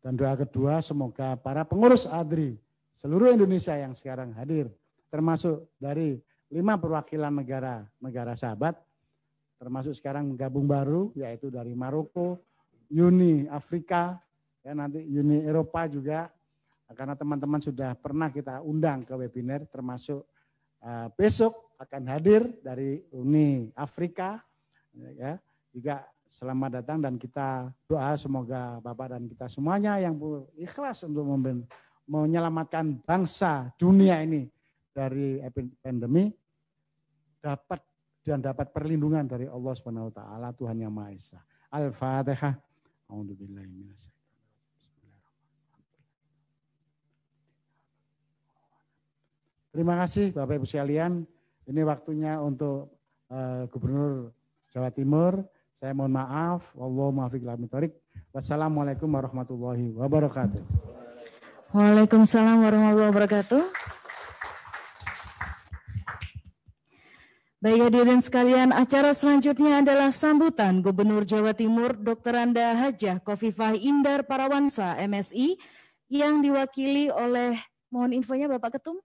Dan doa kedua semoga para pengurus ADRI seluruh Indonesia yang sekarang hadir, termasuk dari 5 perwakilan negara sahabat, termasuk sekarang menggabung baru yaitu dari Maroko, Uni Afrika, ya nanti Uni Eropa juga, karena teman-teman sudah pernah kita undang ke webinar, termasuk besok akan hadir dari Uni Afrika, ya juga selamat datang dan kita doa semoga Bapak dan kita semuanya yang ikhlas untuk menyelamatkan bangsa dunia ini dari pandemi dapat perlindungan dari Allah Subhanahu wa taala, Tuhan yang Maha Esa. Al-Fatihah. Terima kasih Bapak Ibu sekalian. Ini waktunya untuk Gubernur Jawa Timur. Saya mohon maaf. Wallahu muwaffiq ila aqwamit thoriq. Wassalamualaikum warahmatullahi wabarakatuh. Waalaikumsalam warahmatullahi wabarakatuh. Baik hadirin sekalian, acara selanjutnya adalah sambutan Gubernur Jawa Timur Dr. Anda Hajah Khofifah Indar Parawansa MSI yang diwakili oleh, mohon infonya Bapak Ketum.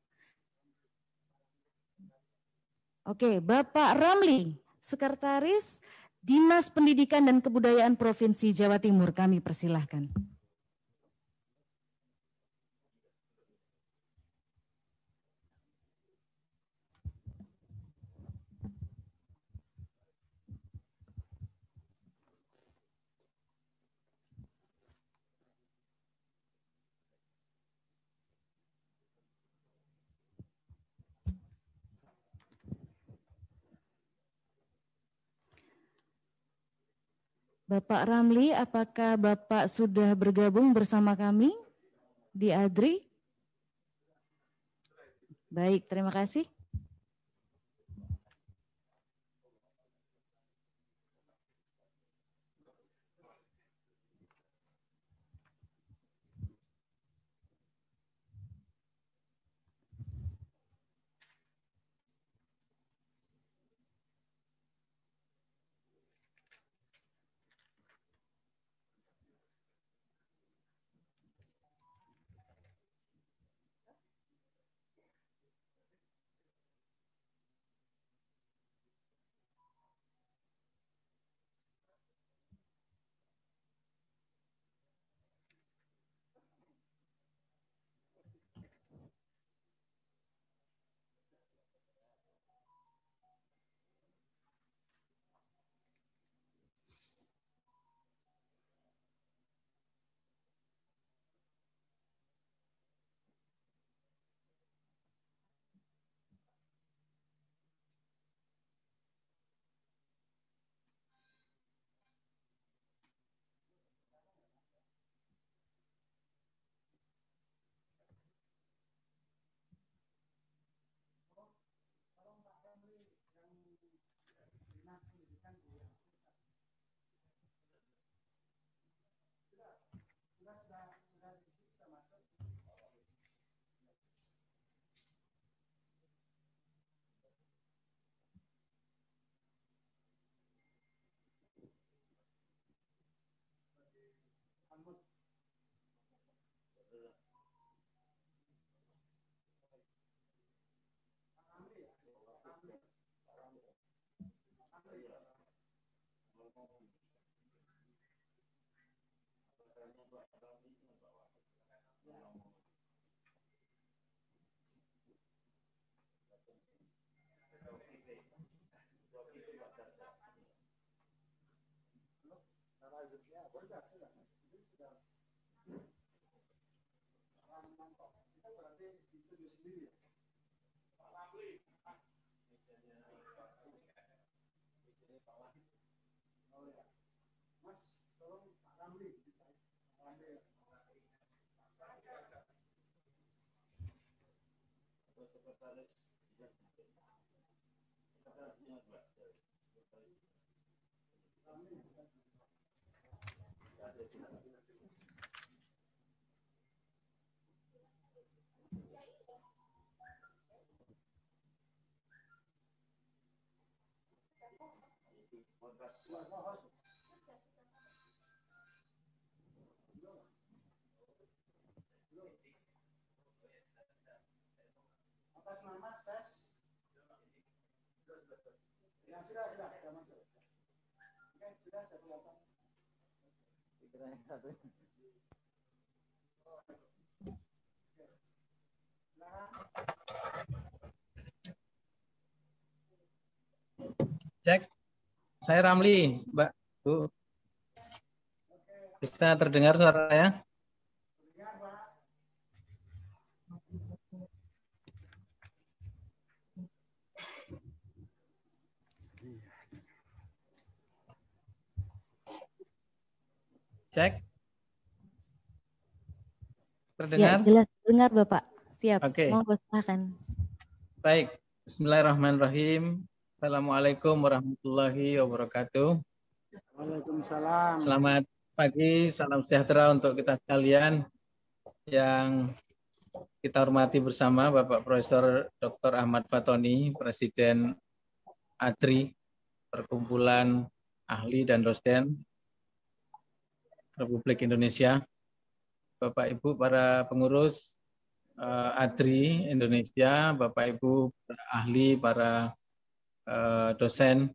Oke, Bapak Ramli, Sekretaris Dinas Pendidikan dan Kebudayaan Provinsi Jawa Timur, kami persilahkan. Bapak Ramli, apakah Bapak sudah bergabung bersama kami di ADRI? Baik, terima kasih. Atas nama SES. Ya, sudah masuk. Oke, sudah kelihatan. Pikiran yang satu. Cek, saya Ramli, Mbak. Bu. Bisa terdengar suaranya? Cek. Terdengar? Ya, jelas terdengar Bapak. Siap. Oke. Monggo silakan. Baik. Bismillahirrahmanirrahim. Assalamualaikum warahmatullahi wabarakatuh. Waalaikumsalam. Selamat pagi, salam sejahtera untuk kita sekalian yang kita hormati bersama Bapak Profesor Dr. Ahmad Fatoni, Presiden ADRI, Perkumpulan Ahli dan Dosen Republik Indonesia, Bapak Ibu para pengurus ADRI Indonesia, Bapak Ibu para ahli, para dosen,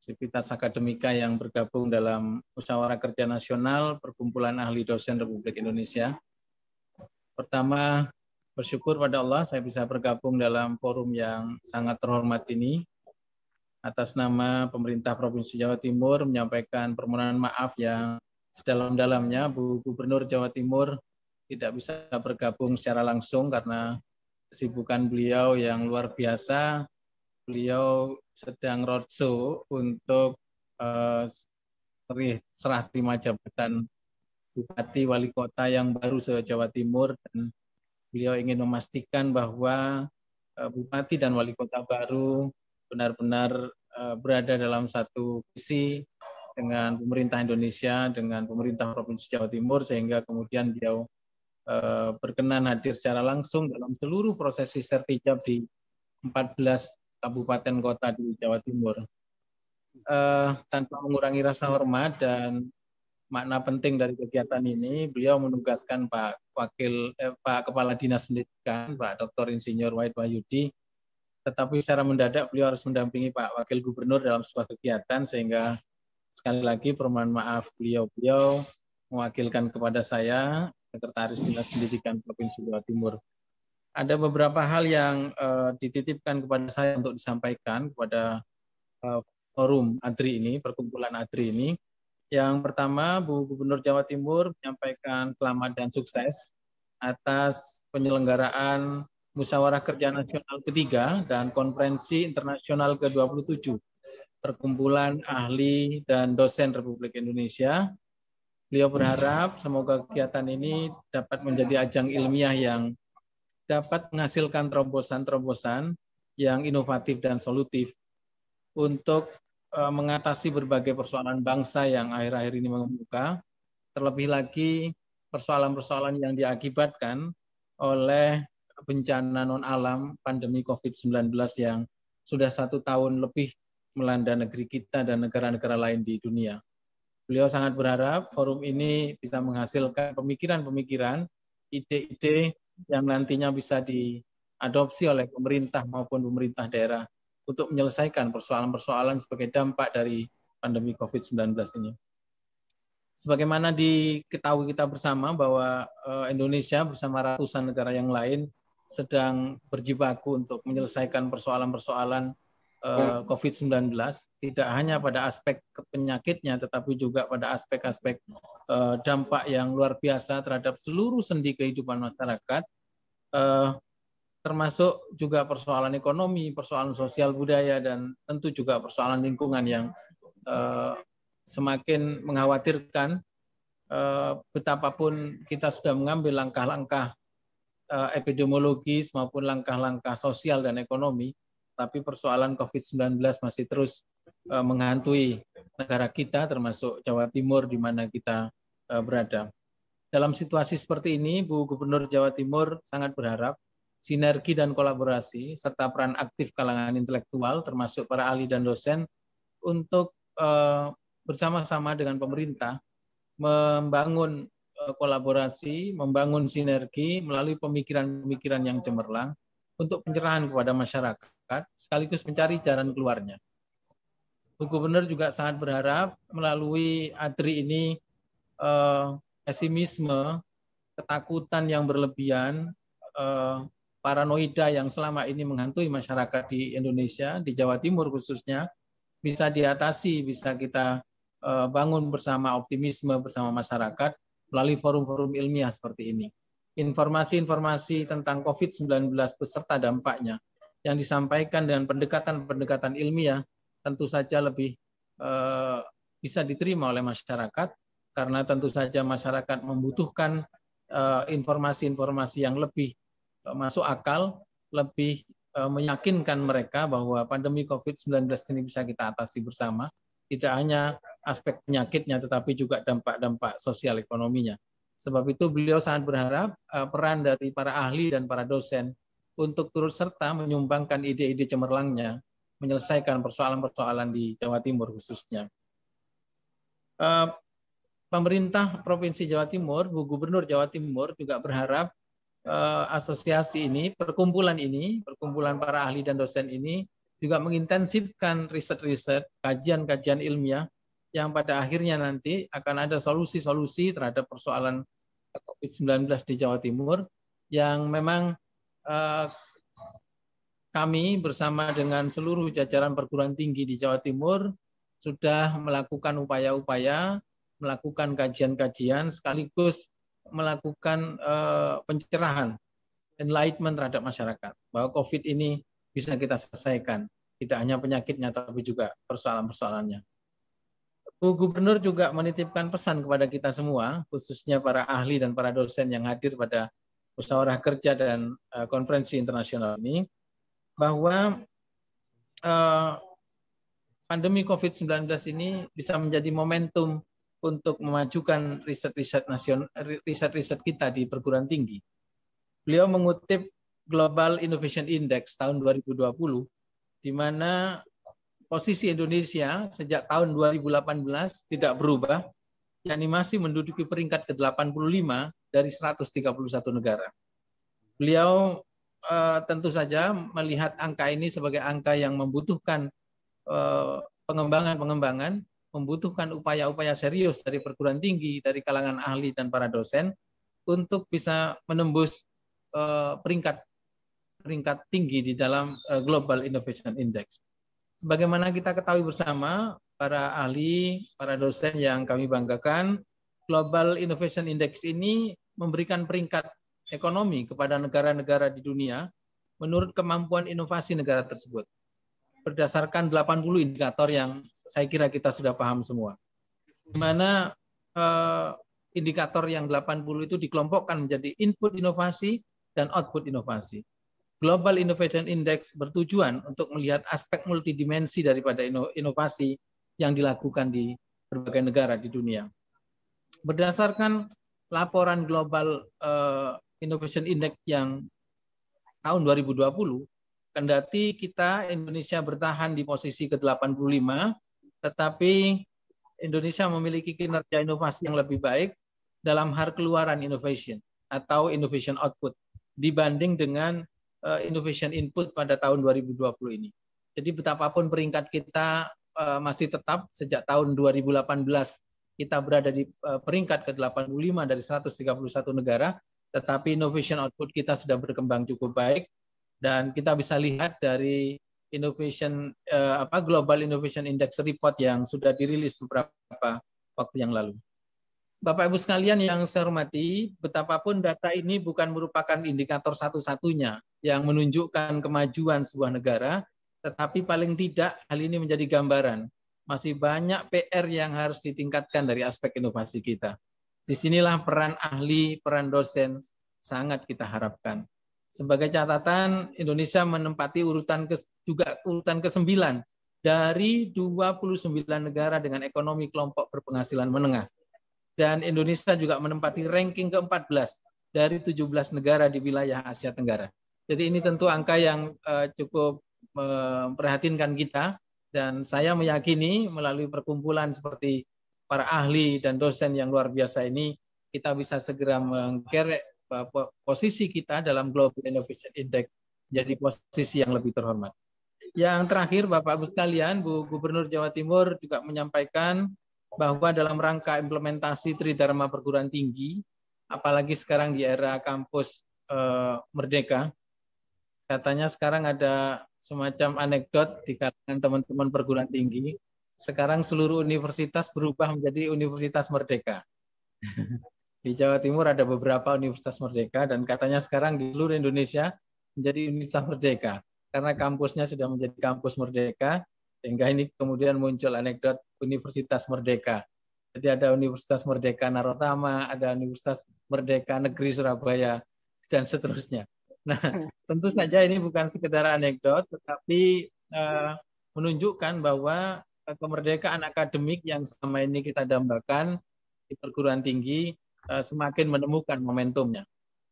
sivitas akademika yang bergabung dalam Musyawarah Kerja Nasional Perkumpulan Ahli Dosen Republik Indonesia. Pertama, bersyukur pada Allah saya bisa bergabung dalam forum yang sangat terhormat ini. Atas nama pemerintah Provinsi Jawa Timur menyampaikan permohonan maaf yang sedalam-dalamnya Bu Gubernur Jawa Timur tidak bisa bergabung secara langsung karena kesibukan beliau yang luar biasa. Beliau sedang roadshow untuk serah terima jabatan Bupati Wali Kota yang baru se-Jawa Timur, dan beliau ingin memastikan bahwa Bupati dan Wali Kota baru benar-benar berada dalam satu visi dengan pemerintah Indonesia, dengan pemerintah Provinsi Jawa Timur, sehingga kemudian beliau berkenan hadir secara langsung dalam seluruh prosesi sertijab di 14 kabupaten kota di Jawa Timur. Tanpa mengurangi rasa hormat dan makna penting dari kegiatan ini, beliau menugaskan Pak Kepala Dinas Pendidikan, Pak Dr. Insinyur Wahid Wahyudi, tetapi secara mendadak beliau harus mendampingi Pak Wakil Gubernur dalam sebuah kegiatan, sehingga sekali lagi permohonan maaf beliau mewakilkan kepada saya, Sekretaris Dinas Pendidikan Provinsi Jawa Timur. Ada beberapa hal yang dititipkan kepada saya untuk disampaikan kepada forum ADRI ini, perkumpulan ADRI ini. Yang pertama, Bu Gubernur Jawa Timur menyampaikan selamat dan sukses atas penyelenggaraan Musyawarah Kerja Nasional ketiga dan Konferensi Internasional ke-27 Perkumpulan Ahli dan Dosen Republik Indonesia. Beliau berharap semoga kegiatan ini dapat menjadi ajang ilmiah yang dapat menghasilkan terobosan-terobosan yang inovatif dan solutif untuk mengatasi berbagai persoalan bangsa yang akhir-akhir ini mengemuka, terlebih lagi persoalan-persoalan yang diakibatkan oleh bencana non-alam pandemi COVID-19 yang sudah 1 tahun lebih melanda negeri kita dan negara-negara lain di dunia. Beliau sangat berharap forum ini bisa menghasilkan pemikiran-pemikiran, ide-ide yang nantinya bisa diadopsi oleh pemerintah maupun pemerintah daerah untuk menyelesaikan persoalan-persoalan sebagai dampak dari pandemi COVID-19 ini. Sebagaimana diketahui kita bersama bahwa Indonesia bersama ratusan negara yang lain sedang berjibaku untuk menyelesaikan persoalan-persoalan COVID-19, tidak hanya pada aspek penyakitnya, tetapi juga pada aspek-aspek dampak yang luar biasa terhadap seluruh sendi kehidupan masyarakat, termasuk juga persoalan ekonomi, persoalan sosial budaya, dan tentu juga persoalan lingkungan yang semakin mengkhawatirkan. Betapapun kita sudah mengambil langkah-langkah epidemiologis maupun langkah-langkah sosial dan ekonomi, tapi persoalan COVID-19 masih terus menghantui negara kita, termasuk Jawa Timur di mana kita berada. Dalam situasi seperti ini, Bu Gubernur Jawa Timur sangat berharap sinergi dan kolaborasi, serta peran aktif kalangan intelektual, termasuk para ahli dan dosen, untuk bersama-sama dengan pemerintah membangun kolaborasi, membangun sinergi melalui pemikiran-pemikiran yang cemerlang untuk pencerahan kepada masyarakat, sekaligus mencari jalan keluarnya. Bu Gubernur juga sangat berharap melalui ADRI ini pesimisme, ketakutan yang berlebihan, paranoida yang selama ini menghantui masyarakat di Indonesia, di Jawa Timur khususnya, bisa diatasi, bisa kita bangun bersama optimisme bersama masyarakat melalui forum-forum ilmiah seperti ini. Informasi-informasi tentang COVID-19 beserta dampaknya yang disampaikan dengan pendekatan-pendekatan ilmiah tentu saja lebih bisa diterima oleh masyarakat, karena tentu saja masyarakat membutuhkan informasi-informasi yang lebih masuk akal, lebih meyakinkan mereka bahwa pandemi COVID-19 ini bisa kita atasi bersama, tidak hanya aspek penyakitnya, tetapi juga dampak-dampak sosial ekonominya. Sebab itu beliau sangat berharap peran dari para ahli dan para dosen untuk turut serta menyumbangkan ide-ide cemerlangnya, menyelesaikan persoalan-persoalan di Jawa Timur khususnya. Pemerintah Provinsi Jawa Timur, Bu Gubernur Jawa Timur juga berharap asosiasi ini, perkumpulan para ahli dan dosen ini juga mengintensifkan riset-riset, kajian-kajian ilmiah yang pada akhirnya nanti akan ada solusi-solusi terhadap persoalan COVID-19 di Jawa Timur yang memang kami bersama dengan seluruh jajaran perguruan tinggi di Jawa Timur sudah melakukan upaya-upaya, melakukan kajian-kajian sekaligus melakukan pencerahan, enlightenment terhadap masyarakat bahwa COVID ini bisa kita selesaikan, tidak hanya penyakitnya tapi juga persoalan-persoalannya. Bu Gubernur juga menitipkan pesan kepada kita semua, khususnya para ahli dan para dosen yang hadir pada musyawarah kerja dan konferensi internasional ini, bahwa pandemi COVID-19 ini bisa menjadi momentum untuk memajukan riset-riset nasional, riset-riset kita di perguruan tinggi. Beliau mengutip Global Innovation Index tahun 2020, di mana posisi Indonesia sejak tahun 2018 tidak berubah, yakni masih menduduki peringkat ke-85 dari 131 negara. Beliau tentu saja melihat angka ini sebagai angka yang membutuhkan pengembangan-pengembangan, membutuhkan upaya-upaya serius dari perguruan tinggi, dari kalangan ahli dan para dosen untuk bisa menembus peringkat tinggi di dalam Global Innovation Index. Sebagaimana kita ketahui bersama, para ahli, para dosen yang kami banggakan, Global Innovation Index ini memberikan peringkat ekonomi kepada negara-negara di dunia menurut kemampuan inovasi negara tersebut. Berdasarkan 80 indikator yang saya kira kita sudah paham semua. Di mana indikator yang 80 itu dikelompokkan menjadi input inovasi dan output inovasi. Global Innovation Index bertujuan untuk melihat aspek multidimensi daripada inovasi yang dilakukan di berbagai negara di dunia. Berdasarkan laporan Global Innovation Index yang tahun 2020, kendati kita Indonesia bertahan di posisi ke-85, tetapi Indonesia memiliki kinerja inovasi yang lebih baik dalam hal keluaran innovation atau innovation output dibanding dengan innovation input pada tahun 2020 ini. Jadi betapapun peringkat kita masih tetap sejak tahun 2018 kita berada di peringkat ke-85 dari 131 negara, tetapi innovation output kita sudah berkembang cukup baik dan kita bisa lihat dari Global Innovation Index report yang sudah dirilis beberapa waktu yang lalu. Bapak Ibu sekalian yang saya hormati, betapapun data ini bukan merupakan indikator satu-satunya yang menunjukkan kemajuan sebuah negara, tetapi paling tidak hal ini menjadi gambaran. Masih banyak PR yang harus ditingkatkan dari aspek inovasi kita. Disinilah peran ahli, peran dosen sangat kita harapkan. Sebagai catatan, Indonesia menempati urutan ke-9 dari 29 negara dengan ekonomi kelompok berpenghasilan menengah. Dan Indonesia juga menempati ranking ke-14 dari 17 negara di wilayah Asia Tenggara. Jadi ini tentu angka yang cukup memprihatinkan kita, dan saya meyakini melalui perkumpulan seperti para ahli dan dosen yang luar biasa ini, kita bisa segera mengkerek posisi kita dalam Global Innovation Index menjadi posisi yang lebih terhormat. Yang terakhir, Bapak Ibu sekalian, Bu Gubernur Jawa Timur juga menyampaikan bahwa dalam rangka implementasi Tridharma perguruan tinggi, apalagi sekarang di era kampus merdeka, katanya sekarang ada semacam anekdot di kalangan teman-teman perguruan tinggi, sekarang seluruh universitas berubah menjadi universitas merdeka. Di Jawa Timur ada beberapa universitas merdeka, dan katanya sekarang di seluruh Indonesia menjadi universitas merdeka, karena kampusnya sudah menjadi kampus merdeka, sehingga ini kemudian muncul anekdot Universitas Merdeka. Jadi ada Universitas Merdeka Narotama, ada Universitas Merdeka Negeri Surabaya, dan seterusnya. Nah, tentu saja ini bukan sekedar anekdot, tetapi menunjukkan bahwa kemerdekaan akademik yang selama ini kita dambakan di perguruan tinggi semakin menemukan momentumnya.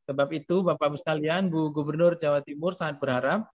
Sebab itu, Bapak Ibu sekalian, Bu Gubernur Jawa Timur sangat berharap